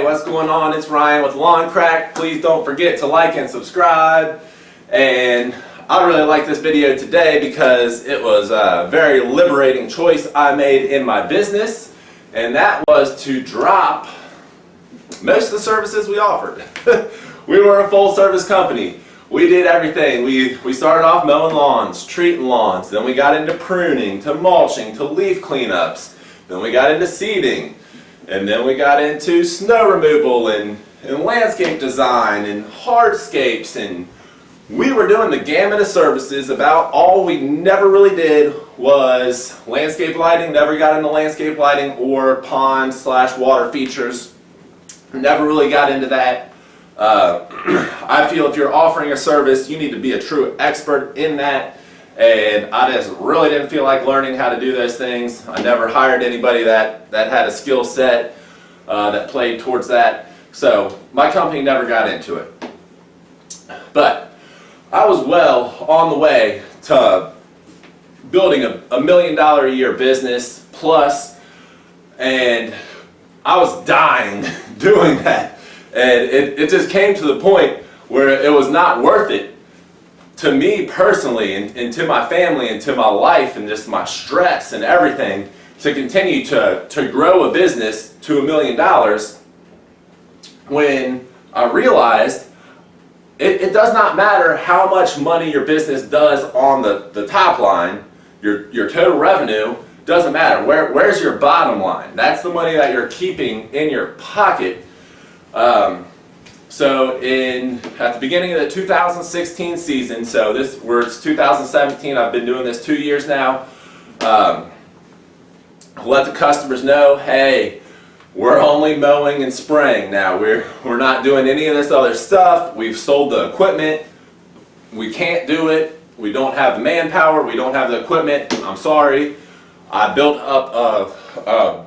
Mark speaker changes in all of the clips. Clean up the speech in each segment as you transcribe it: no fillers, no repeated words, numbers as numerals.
Speaker 1: what's going on? It's Ryan with LawnCrack. Please don't forget to like and subscribe. And I really like this video today because it was a very liberating choice I made in my business, and that was to drop most of the services we offered. We were a full service company. We did everything. We started off mowing lawns, treating lawns, then we got into pruning, to mulching, to leaf cleanups, then we got into seeding, and then we got into snow removal and landscape design and hardscapes, and we were doing the gamut of services. About all we never really did was landscape lighting. Never got into landscape lighting or pond/water features. Never really got into that. I feel if you're offering a service, you need to be a true expert in that, and I just really didn't feel like learning how to do those things. I never hired anybody that had a skill set that played towards that, so my company never got into it. But I was well on the way to building a $1 million a year business plus, and I was dying doing that. And it just came to the point where it was not worth it to me personally and to my family and to my life and just my stress and everything to continue to grow a business to $1 million when I realized it does not matter how much money your business does on the top line, your total revenue doesn't matter. Where's your bottom line? That's the money that you're keeping in your pocket. So at the beginning of the 2016 season, so it's 2017, I've been doing this 2 years now, let the customers know, hey, we're only mowing and spraying now. We're not doing any of this other stuff. We've sold the equipment. We can't do it. We don't have the manpower. We don't have the equipment. I'm sorry. I built up a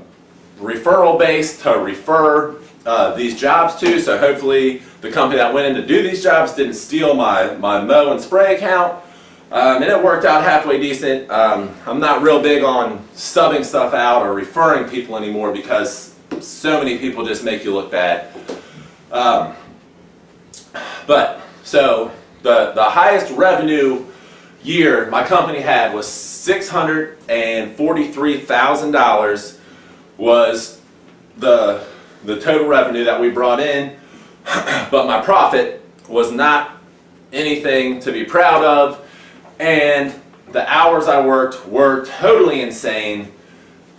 Speaker 1: referral base to refer these jobs to, so hopefully the company that went in to do these jobs didn't steal my mow and spray account, and it worked out halfway decent. I'm not real big on subbing stuff out or referring people anymore because so many people just make you look bad. But so the highest revenue year my company had was $643,000 was the total revenue that we brought in, but my profit was not anything to be proud of, and the hours I worked were totally insane.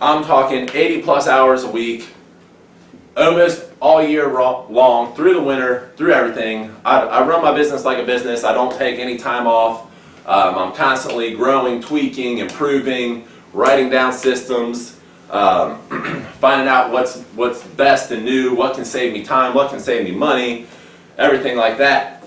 Speaker 1: I'm talking 80 plus hours a week, almost all year long, through the winter, through everything. I run my business like a business. I don't take any time off. I'm constantly growing, tweaking, improving, writing down systems, finding out what's best and new, what can save me time, what can save me money, everything like that.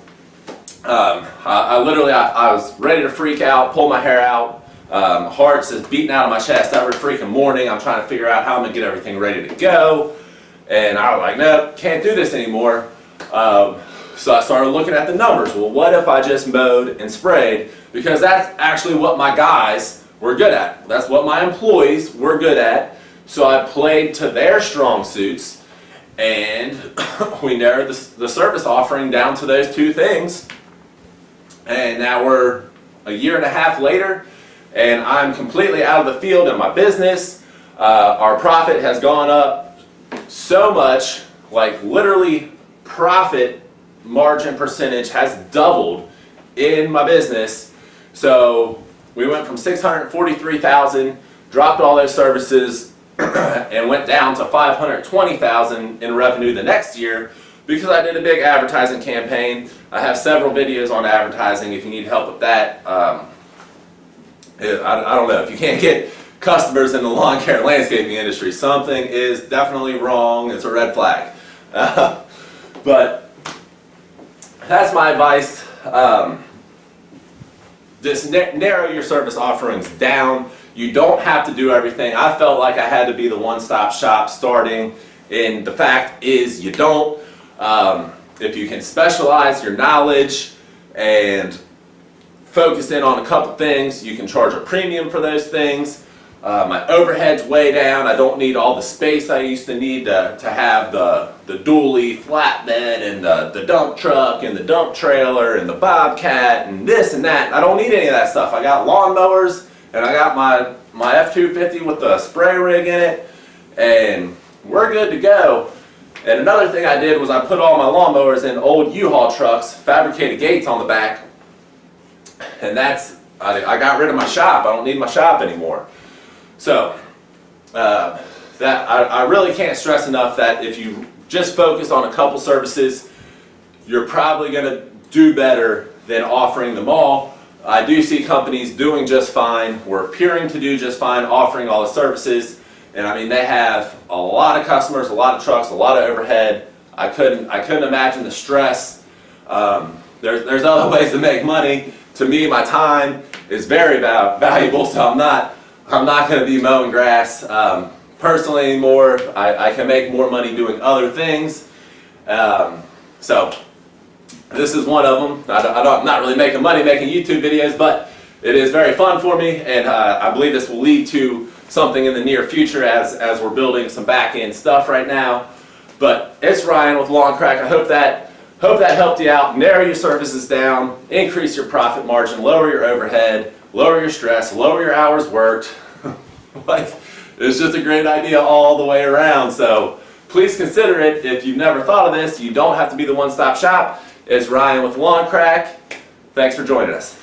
Speaker 1: I was ready to freak out, pull my hair out. Heart's just beating out of my chest every freaking morning. I'm trying to figure out how I'm gonna get everything ready to go. And I was like, no, can't do this anymore. So I started looking at the numbers. Well, what if I just mowed and sprayed? Because that's actually what my guys were good at. That's what my employees were good at. So I played to their strong suits, and we narrowed the service offering down to those two things. And now we're a year and a half later, and I'm completely out of the field in my business. Our profit has gone up so much, like literally profit margin percentage has doubled in my business. So we went from $643,000, dropped all those services, and went down to $520,000 in revenue the next year because I did a big advertising campaign. I have several videos on advertising if you need help with that. I don't know, if you can't get customers in the lawn care and landscaping industry, something is definitely wrong. It's a red flag. But that's my advice. Just narrow your service offerings down. You don't have to do everything. I felt like I had to be the one-stop shop starting, and the fact is you don't. If you can specialize your knowledge and focus in on a couple things, you can charge a premium for those things. My overhead's way down. I don't need all the space I used to need to have the dually flatbed and the dump truck and the dump trailer and the bobcat and this and that. I don't need any of that stuff. I got lawn mowers and I got my F-250 with the spray rig in it, and we're good to go. And another thing I did was I put all my lawnmowers in old U-Haul trucks, fabricated gates on the back, and I got rid of my shop. I don't need my shop anymore. So I really can't stress enough that if you just focus on a couple services, you're probably going to do better than offering them all. I do see companies doing just fine, or appearing to do just fine, offering all the services. And I mean, they have a lot of customers, a lot of trucks, a lot of overhead. I couldn't imagine the stress. There's other ways to make money. To me, my time is very valuable, so I'm not going to be mowing grass personally anymore. I can make more money doing other things. So this is one of them. I'm not really making money making YouTube videos, but it is very fun for me, and I believe this will lead to something in the near future as we're building some back-end stuff right now. But it's Ryan with LawnCrack. I hope that helped you out. Narrow your services down, increase your profit margin, lower your overhead, lower your stress, lower your hours worked. Like, it's just a great idea all the way around. So please consider it. If you've never thought of this, you don't have to be the one-stop shop. It's Ryan with LawnCrack. Thanks for joining us.